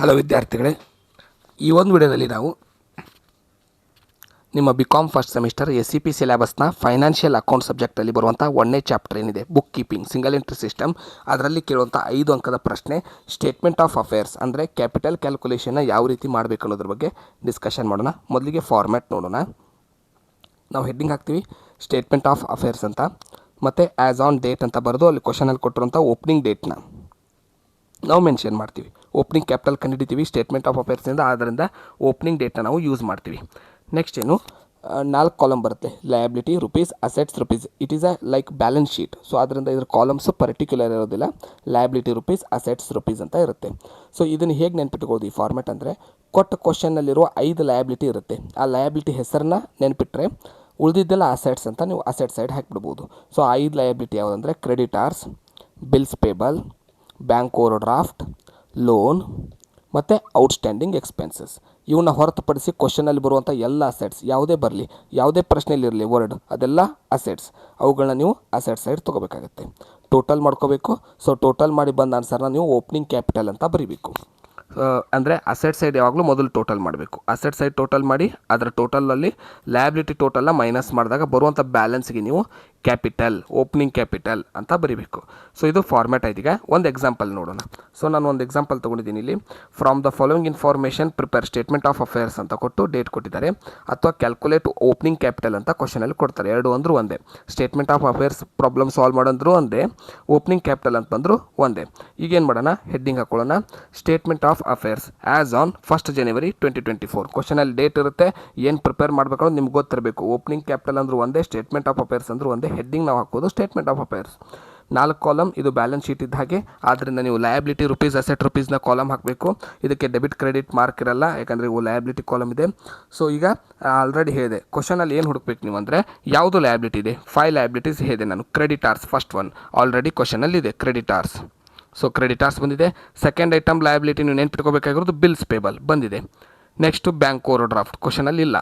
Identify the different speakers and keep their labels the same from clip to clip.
Speaker 1: Hello ವಿದ್ಯಾರ್ಥಿಗಳೇ, ಈ ಒಂದು ವಿಡಿಯೋದಲ್ಲಿ ನಾವು ನಿಮ್ಮ ಬಿಕಾಮ್ ಫಸ್ಟ್ ಸೆಮಿಸ್ಟರ್ SCP ಸಿಲೆಬಸ್ನ ಫೈನಾನ್ಷಿಯಲ್ ಅಕೌಂಟ್ ಸಬ್ಜೆಕ್ಟಲ್ಲಿ ಬರುವಂಥ 1ನೇ ಚಾಪ್ಟರ್ ಏನಿದೆ book keeping single entry system, ಅದರಲ್ಲಿ ಕೇಳುವಂಥ 5 ಅಂಕದ ಪ್ರಶ್ನೆ ಸ್ಟೇಟ್ಮೆಂಟ್ ಆಫ್ ಅಫೇರ್ಸ್ ಅಂದರೆ ಕ್ಯಾಪಿಟಲ್ ಕ್ಯಾಲ್ಕುಲೇಷನ್ನ ಯಾವ ರೀತಿ ಮಾಡಬೇಕು ಅನ್ನೋದ್ರ ಬಗ್ಗೆ ಡಿಸ್ಕಷನ್ ಮಾಡೋಣ. ಮೊದಲಿಗೆ ಫಾರ್ಮ್ಯಾಟ್ ನೋಡೋಣ. ನಾವು ಹೆಡ್ಡಿಂಗ್ ಹಾಕ್ತೀವಿ ಸ್ಟೇಟ್ಮೆಂಟ್ ಆಫ್ ಅಫೇರ್ಸ್ ಅಂತ, ಮತ್ತು ಆ್ಯಸ್ ಆನ್ ಡೇಟ್ ಅಂತ ಬರೆದು ಅಲ್ಲಿ ಕ್ವಶನಲ್ಲಿ ಕೊಟ್ಟಿರುವಂಥ ಓಪನಿಂಗ್ ಡೇಟ್ನ ನಾವು ಮೆನ್ಷನ್ ಮಾಡ್ತೀವಿ. ಓಪನಿಂಗ್ ಕ್ಯಾಪಿಟಲ್ ಕಂಡುಹಿಡಿತೀವಿ ಸ್ಟೇಟ್ಮೆಂಟ್ ಆಫ್ ಅಫೇರ್ಸಿಂದ, ಆದ್ದರಿಂದ ಓಪನಿಂಗ್ ಡೇಟ್ನ ನಾವು ಯೂಸ್ ಮಾಡ್ತೀವಿ. ನೆಕ್ಸ್ಟ್ ಏನು 4 ಕಾಲಮ್ ಬರುತ್ತೆ. Liability rupees, assets rupees. It is a like balance sheet. So ಅದರಿಂದ ಇದ್ರ ಕಾಲಮ್ಸ್ ಪರ್ಟಿಕ್ಯುಲರ್ ಇರೋದಿಲ್ಲ. ಲಯಬಿಲಿಟಿ ರುಪೀಸ್, ಅಸೆಟ್ಸ್ ರುಪೀಸ್ ಅಂತ ಇರುತ್ತೆ. ಸೊ ಇದನ್ನು ಹೇಗೆ ನೆನ್ಪಿಟ್ಕೊಳ್ಳೋದು ಈ ಫಾರ್ಮ್ಯಾಟ್ ಅಂದರೆ, ಕೊಟ್ಟ ಕ್ವಶನ್ನಲ್ಲಿರುವ 5 ಲಯಬಿಲಿಟಿ ಇರುತ್ತೆ. ಆ ಲಯಬಿಲಿಟಿ ಹೆಸರನ್ನ ನೆನ್ಪಿಟ್ರೆ ಉಳಿದಿದ್ದೆಲ್ಲ ಅಸೆಟ್ಸ್ ಅಂತ ನೀವು ಅಸೆಟ್ ಸೈಡ್ ಹಾಕಿಬಿಡ್ಬೋದು. ಸೊ 5 ಲಯಬಿಲಿಟಿ ಯಾವುದಂದರೆ creditors, bills payable, bank overdraft, loan ಮತ್ತು ಔಟ್ಸ್ಟ್ಯಾಂಡಿಂಗ್ ಎಕ್ಸ್ಪೆನ್ಸಸ್. ಇವನ್ನ ಹೊರತುಪಡಿಸಿ ಕ್ವಶನಲ್ಲಿ ಬರುವಂಥ ಎಲ್ಲ ಅಸೆಟ್ಸ್ ಯಾವುದೇ ಬರಲಿ, ಯಾವುದೇ ಪ್ರಶ್ನೆಯಲ್ಲಿರಲಿ ವರ್ಡ್, ಅದೆಲ್ಲ ಅಸೆಟ್ಸ್. ಅವುಗಳನ್ನ ನೀವು ಅಸೆಟ್ ಸೈಡ್ ತೊಗೋಬೇಕಾಗತ್ತೆ. ಟೋಟಲ್ ಮಾಡ್ಕೋಬೇಕು. ಸೊ ಟೋಟಲ್ ಮಾಡಿ ಬಂದ ಆನ್ಸರ್ನ ನೀವು ಓಪನಿಂಗ್ ಕ್ಯಾಪಿಟಲ್ ಅಂತ ಬರೀಬೇಕು. ಅಂದರೆ ಅಸೆಟ್ ಸೈಡ್ ಯಾವಾಗಲೂ ಮೊದಲು ಟೋಟಲ್ ಮಾಡಬೇಕು. ಅಸೆಟ್ ಸೈಡ್ ಟೋಟಲ್ ಮಾಡಿ ಅದರ ಟೋಟಲಲ್ಲಿ ಲಯಬಿಲಿಟಿ ಟೋಟಲ್ನ ಮೈನಸ್ ಮಾಡಿದಾಗ ಬರುವಂಥ ಬ್ಯಾಲೆನ್ಸ್ಗೆ ನೀವು ಕ್ಯಾಪಿಟಲ್, ಓಪನಿಂಗ್ ಕ್ಯಾಪಿಟಲ್ ಅಂತ ಬರೀಬೇಕು. ಸೊ ಇದು ಫಾರ್ಮ್ಯಾಟ್ ಆಯ್ತು. ಈಗ ಒಂದು ಎಕ್ಸಾಂಪಲ್ ನೋಡೋಣ. ಸೊ ನಾನು ಒಂದು ಎಕ್ಸಾಂಪಲ್ ತೊಗೊಂಡಿದ್ದೀನಿ ಇಲ್ಲಿ. From the following information prepare statement of affairs ಅಂತ ಕೊಟ್ಟು ಡೇಟ್ ಕೊಟ್ಟಿದ್ದಾರೆ, ಅಥವಾ ಕ್ಯಾಲ್ಕುಲೇಟ್ ಓಪನಿಂಗ್ ಕ್ಯಾಪಿಟಲ್ ಅಂತ ಕ್ವಶನಲ್ಲಿ ಕೊಡ್ತಾರೆ. ಎರಡು ಅಂದರೂ ಒಂದೇ. Statement of affairs problem solve ಮಾಡಂದ್ರು ಒಂದೇ, ಓಪನಿಂಗ್ ಕ್ಯಾಪಿಟಲ್ ಅಂತ ಬಂದರೂ ಒಂದೇ. ಈಗೇನು ಮಾಡೋಣ, ಹೆಡ್ಡಿಂಗ್ ಹಾಕೊಳ್ಳೋಣ statement of affairs as on 1st January 2024. ಕ್ವಶನಲ್ಲಿ ಡೇಟ್ ಇರುತ್ತೆ, ಏನು ಪ್ರಿಪೇರ್ ಮಾಡಬೇಕು ಅನ್ನೋದು ನಿಮ್ಗೆ ಗೊತ್ತಿರಬೇಕು. ಓಪನಿಂಗ್ ಕ್ಯಾಪಿಟಲ್ ಅಂದರೂ ಒಂದೇ, ಸ್ಟೇಟ್ಮೆಂಟ್ ಆಫ್ ಅಫೇರ್ಸ್ ಅಂದರೂ ಒಂದೇ. ಹೆಡ್ಡಿಂಗ್ ನಾವು ಹಾಕೋದು ಸ್ಟೇಟ್ಮೆಂಟ್ ಆಫ್ ಅಫೇರ್ಸ್. 4 ಕಾಲಮ್, ಇದು ಬ್ಯಾಲೆನ್ಸ್ ಶೀಟ್ ಇದ್ದ ಹಾಗೆ. ಆದ್ದರಿಂದ ನೀವು ಲಯಬಿಲಿಟಿ ರುಪೀಸ್, ಅಸೆಟ್ ರುಪೀಸ್ನ ಕಾಲಮ್ ಹಾಕಬೇಕು. ಇದಕ್ಕೆ ಡೆಬಿಟ್ ಕ್ರೆಡಿಟ್ ಮಾರ್ಕ್ ಇರಲ್ಲ, ಯಾಕಂದರೆ ಇವು ಲಯಬಿಲಿಟಿ ಕಾಲಮ್ ಇದೆ. ಸೊ ಈಗ ಆಲ್ರೆಡಿ ಹೇಳಿದೆ, ಕ್ವಶನಲ್ಲಿ ಏನು ಹುಡುಕ್ಬೇಕು ನೀವು ಅಂದರೆ ಯಾವುದು ಲಯಬಿಲಿಟಿ ಇದೆ. 5 ಲಯಬಿಲಿಟೀಸ್ ಹೇಳಿದೆ ನಾನು. ಕ್ರೆಡಿಟಾರ್ಸ್ ಫಸ್ಟ್ ಒನ್ ಆಲ್ರೆಡಿ ಕ್ವಶನಲ್ಲಿ ಇದೆ, ಕ್ರೆಡಿಟಾರ್ಸ್. ಸೊ ಕ್ರೆಡಿಟಾರ್ಸ್ ಬಂದಿದೆ. ಸೆಕೆಂಡ್ ಐಟಮ್ ಲಯಬಿಲಿಟಿ ನೀವು ನೆನ್ಪಿಟ್ಕೋಬೇಕಾಗಿರೋದು ಬಿಲ್ಸ್ ಪೇಬಲ್ ಬಂದಿದೆ. ನೆಕ್ಸ್ಟು ಬ್ಯಾಂಕ್ ಓವರ್ ಡ್ರಾಫ್ಟ್ ಕ್ವಶನಲ್ಲಿ ಇಲ್ಲ.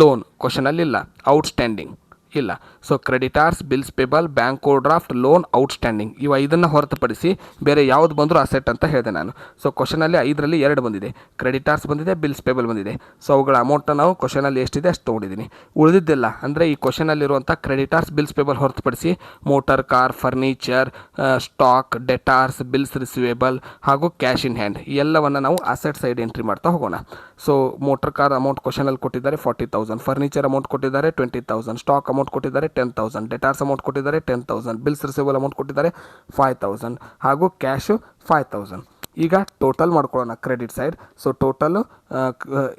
Speaker 1: ಲೋನ್ ಕ್ವಶನಲ್ಲಿ ಇಲ್ಲ. ಔಟ್ಸ್ಟ್ಯಾಂಡಿಂಗ್ ಇಲ್ಲ. So creditors, bills payable, bank overdraft, loan, outstanding ಇವು 5ನ್ನು ಹೊರತುಪಡಿಸಿ ಬೇರೆ ಯಾವುದು ಬಂದರೂ ಅಸೆಟ್ ಅಂತ ಹೇಳಿದೆ ನಾನು. ಸೊ ಕ್ವಶನಲ್ಲಿ 5ರಲ್ಲಿ 2 ಬಂದಿದೆ. ಕ್ರೆಡಿಟಾರ್ಸ್ ಬಂದಿದೆ, ಬಿಲ್ಸ್ ಪೇಬಲ್ ಬಂದಿದೆ. ಸೊ ಅವುಗಳ ಅಮೌಂಟನ್ನು ನಾವು ಕ್ವಶನಲ್ಲಿ ಎಷ್ಟಿದೆ ಅಷ್ಟು ತೊಗೊಂಡಿದ್ದೀನಿ. ಉಳಿದಿದ್ದೆಲ್ಲ ಅಂದರೆ ಈ ಕ್ವಶನಲ್ಲಿರುವಂಥ ಕ್ರೆಡಿಟಾರ್ಸ್, ಬಿಲ್ಸ್ ಪೇಬಲ್ ಹೊರತುಪಡಿಸಿ motor, car, furniture, stock, debtors, bills receivable ಹಾಗೂ ಕ್ಯಾಶ್ ಇನ್ ಹ್ಯಾಂಡ್ ಈ ಎಲ್ಲವನ್ನು ನಾವು ಅಸೆಟ್ ಸೈಡ್ ಎಂಟ್ರಿ ಮಾಡ್ತಾ ಹೋಗೋಣ. ಸೊ ಮೋಟರ್ ಕಾರ್ ಅಮೌಂಟ್ ಕ್ವಶನಲ್ಲಿ ಕೊಟ್ಟಿದ್ದಾರೆ 40,000, ಫರ್ನಿಚರ್ ಅಮೌಂಟ್ ಕೊಟ್ಟಿದ್ದಾರೆ 20,000, ಸ್ಟಾಕ್ ಅಮೌಂಟ್ ಕೊಟ್ಟಿದ್ದಾರೆ 10,000, ಡೆಟಾರ್ಸ್ ಅಮೌಂಟ್ ಕೊಟ್ಟಿದ್ದಾರೆ 10,000, ಬಿಲ್ಸ್ ರಿಸೀವಬಲ್ ಅಮೌಂಟ್ ಕೊಟ್ಟಿದ್ದಾರೆ 5,000 ಹಾಗೂ ಕ್ಯಾಶು 5,000. ಈಗ ಟೋಟಲ್ ಮಾಡ್ಕೊಳ್ಳೋಣ ಕ್ರೆಡಿಟ್ ಸೈಡ್. ಸೊ ಟೋಟಲು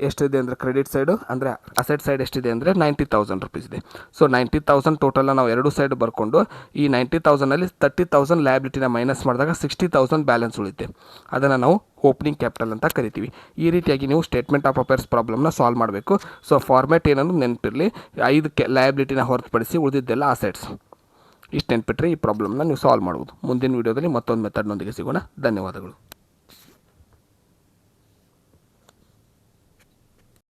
Speaker 1: ಎಷ್ಟಿದೆ ಅಂದರೆ ಕ್ರೆಡಿಟ್ ಸೈಡು ಅಂದರೆ ಅಸೆಟ್ ಸೈಡ್ ಎಷ್ಟಿದೆ ಅಂದರೆ 90,000 ರುಪೀಸ್ ಇದೆ. ಸೊ 90,000 ಟೋಟಲ್ನ ನಾವು ಎರಡು ಸೈಡ್ ಬರ್ಕೊಂಡು ಈ 90,000ಅಲ್ಲಿ 30,000 ಲಯಬಿಲಿಟಿನ ಮೈನಸ್ ಮಾಡಿದಾಗ 60,000 ಬ್ಯಾಲೆನ್ಸ್ ಉಳಿಯುತ್ತೆ. ಅದನ್ನು ನಾವು ಓಪನಿಂಗ್ ಕ್ಯಾಪಿಟಲ್ ಅಂತ ಕರಿತೀವಿ. ಈ ರೀತಿಯಾಗಿ ನೀವು ಸ್ಟೇಟ್ಮೆಂಟ್ ಆಫ್ ಅಫೇರ್ಸ್ ಪ್ರಾಬ್ಲಮ್ನ ಸಾಲ್ವ್ ಮಾಡಬೇಕು. ಸೊ ಫಾರ್ಮ್ಯಾಟ್ ಏನನ್ನು ನೆನಪಿರಲಿ, 5 ಲಯಬಿಲಿಟಿನ ಹೊರತುಪಡಿಸಿ ಉಳಿದಿದ್ದೆಲ್ಲ ಅಸೆಟ್ಸ್. ಇಷ್ಟು ನೆನ್ಪಿಟ್ರೆ ಈ ಪ್ರಾಬ್ಲಮ್ನ ನೀವು ಸಾಲ್ವ್ ಮಾಡ್ಬೋದು. ಮುಂದಿನ ವೀಡಿಯೋದಲ್ಲಿ ಮತ್ತೊಂದು ಮೆಥಡ್ನೊಂದಿಗೆ ಸಿಗೋಣ. ಧನ್ಯವಾದಗಳು.